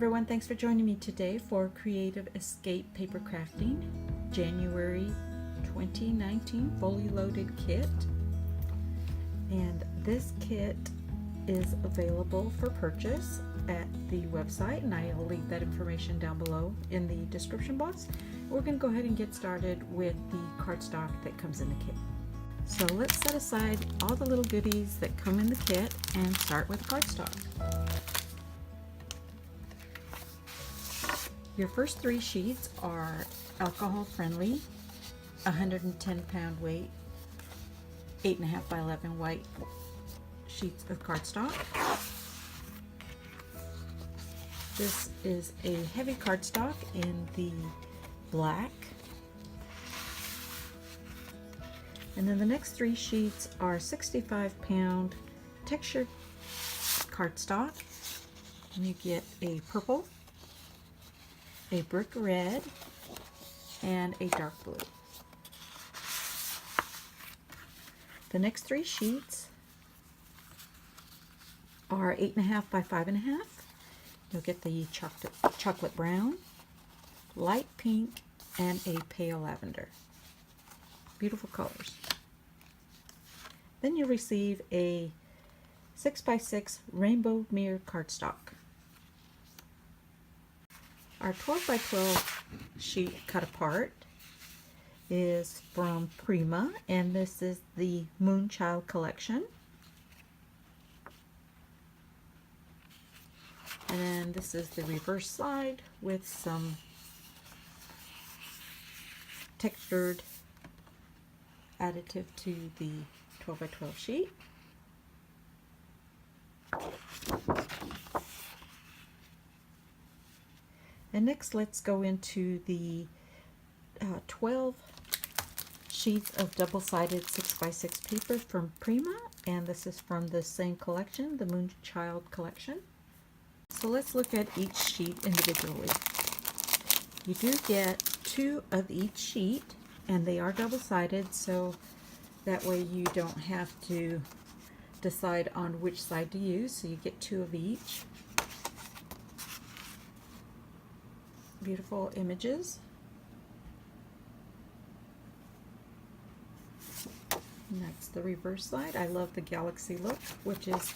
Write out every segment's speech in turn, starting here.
everyone, thanks for joining me today for Creative Escape Paper Crafting January 2019 fully loaded kit. And this kit is available for purchase at the website, and I'll leave that information down below in the description box. We're going to go ahead and get started with the cardstock that comes in the kit. So let's set aside all the little goodies that come in the kit and start with cardstock. Your first 3 sheets are alcohol friendly, 110 pound weight, 8.5 by 11 white sheets of cardstock. This is a heavy cardstock in the black. And then the next 3 sheets are 65 pound textured cardstock. And you get a purple, a brick red, and a dark blue. The next 3 sheets are 8.5 by 5.5. You'll get the chocolate brown, light pink, and a pale lavender. Beautiful colors. Then you'll receive a 6 by 6 rainbow mirror cardstock. Our 12 by 12 sheet cut apart is from Prima, and this is the Moonchild collection. And then this is the reverse side with some textured additive to the 12 by 12 sheet. And next, let's go into the 12 sheets of double-sided 6 by 6 paper from Prima, and this is from the same collection, the Moonchild collection. So let's look at each sheet individually. You do get 2 of each sheet, and they are double-sided, so that way you don't have to decide on which side to use, so you get 2 of each. Beautiful images. And that's the reverse side. I love the galaxy look, which is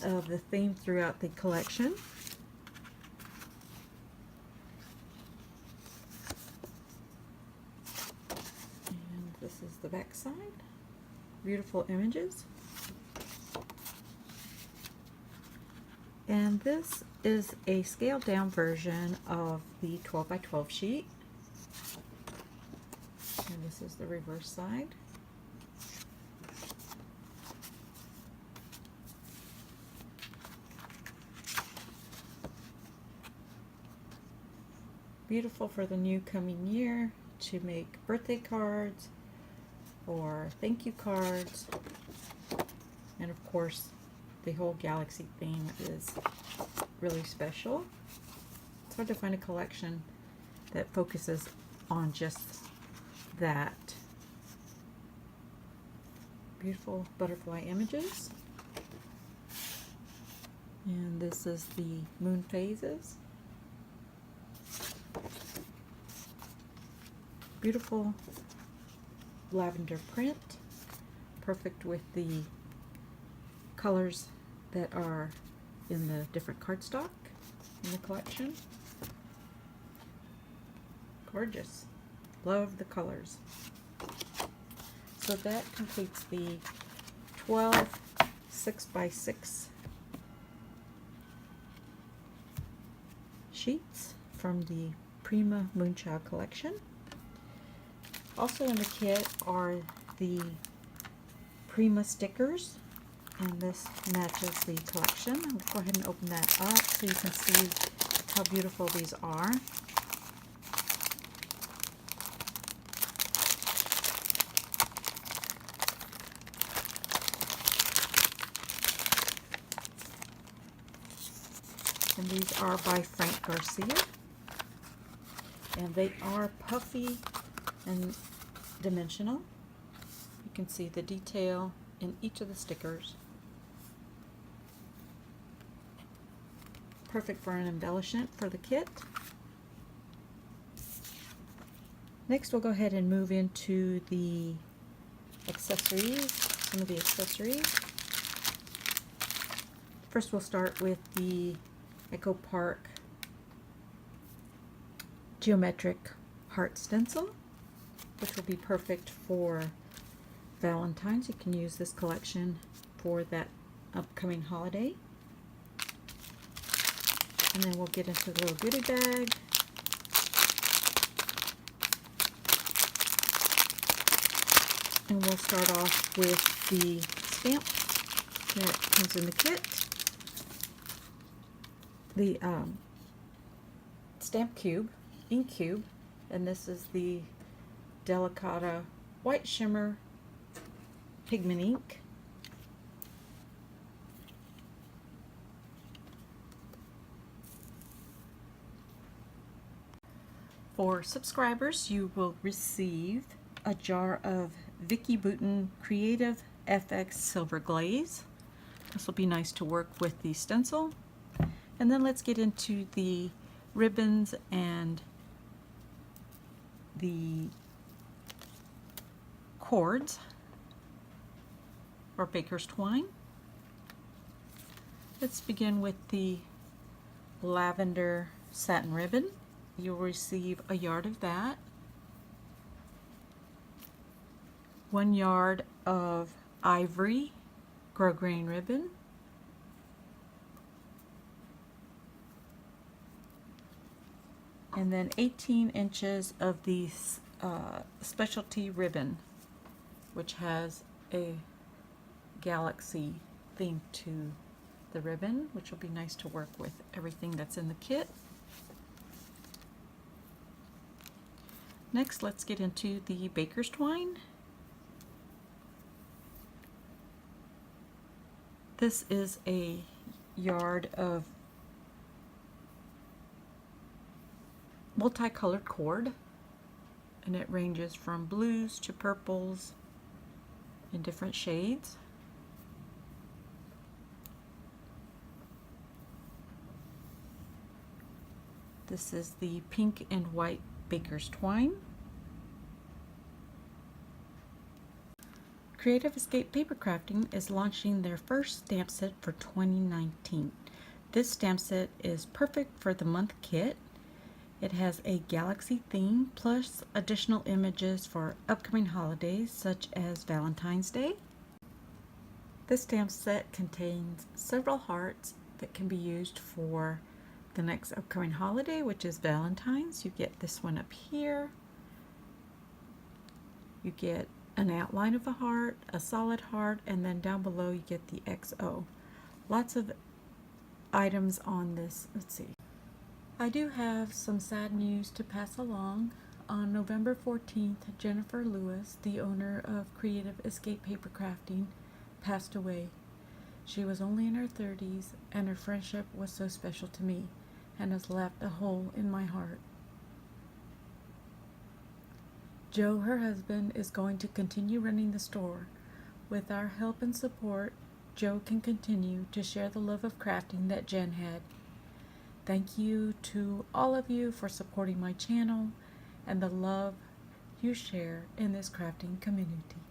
the theme throughout the collection. And this is the back side. Beautiful images. And this is a scaled down version of the 12 by 12 sheet. And this is the reverse side. Beautiful for the new coming year to make birthday cards or thank you cards. And of course, the whole galaxy theme is really special. It's hard to find a collection that focuses on just that. Beautiful butterfly images. And this is the moon phases. Beautiful lavender print, perfect with the colors that are in the different cardstock in the collection. Gorgeous. Love the colors. So that completes the 12 6 by 6 sheets from the Prima Moonchild collection. Also in the kit are the Prima stickers, and this matches the collection. I'll go ahead and open that up so you can see how beautiful these are. And these are by Frank Garcia, and they are puffy and dimensional. You can see the detail in each of the stickers. perfect for an embellishment for the kit. Next we'll go ahead and move into the accessories, some of the accessories. First we'll start with the Echo Park geometric heart stencil, which will be perfect for Valentine's. You can use this collection for that upcoming holiday. And then we'll get into the little goodie bag. And we'll start off with the stamp that comes in the kit. The stamp cube, ink cube, and this is the Delicata White Shimmer Pigment Ink. For subscribers, you will receive a jar of Vicky Bouton Creative FX Silver Glaze. This will be nice to work with the stencil. And then let's get into the ribbons and the cords or baker's twine. Let's begin with the lavender satin ribbon. You'll receive a yard of that, 1 yard of ivory grosgrain ribbon, and then 18 inches of the specialty ribbon, which has a galaxy theme to the ribbon, which will be nice to work with everything that's in the kit. Next, let's get into the baker's twine. This is a yard of multicolored cord, and it ranges from blues to purples in different shades. This is the pink and white baker's twine. Creative Escape Papercrafting is launching their first stamp set for 2019. This stamp set is perfect for the month kit. It has a galaxy theme plus additional images for upcoming holidays such as Valentine's Day. This stamp set contains several hearts that can be used for the next upcoming holiday, which is Valentine's. You get this one up here. You get an outline of a heart, a solid heart, and then down below you get the XO. Lots of items on this. Let's see. I do have some sad news to pass along. On November 14th, Jennifer Lewis, the owner of Creative Escape Papercrafting, passed away. She was only in her 30s, and her friendship was so special to me and has left a hole in my heart. Joe, her husband, is going to continue running the store. With our help and support, Joe can continue to share the love of crafting that Jen had. Thank you to all of you for supporting my channel and the love you share in this crafting community.